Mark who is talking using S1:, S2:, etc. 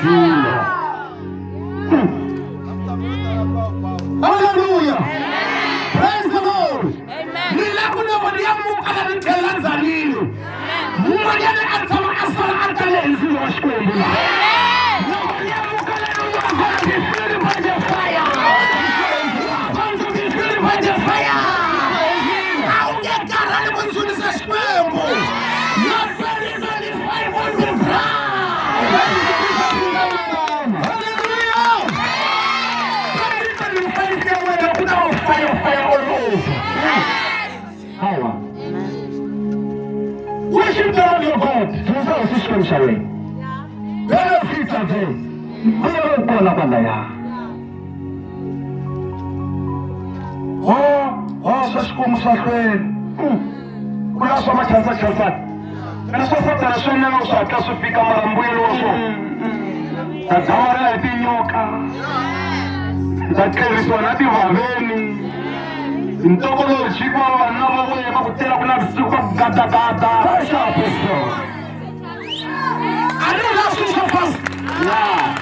S1: zilo. Hallelujah. Praise the Lord. Nilakuna wadiamuka na nitelanza nini. Mwanyane atama asala atale zilo washkwembu. Wadiamuka na nilakuna be filled by the fire. Want to be filled by the fire. Augekarani mwanzuni za shkwembu. Not very fire on the ground. Hallelujah. Fire all over. Hawa. Worship the Lord your God. Tuza usishwe mshawe. Benefits of him. Wewe uko na banda ya. Sashku msakwe. Kuna soma chanza. Na sasa tunasoma na usaka sufika marambwelo so. Tatamara etinyoka. Zakeriso nati vaveni. Ntokolo chiko wanabo wewe makutela kuna bisuko gata. I don't have to so fast. Yeah.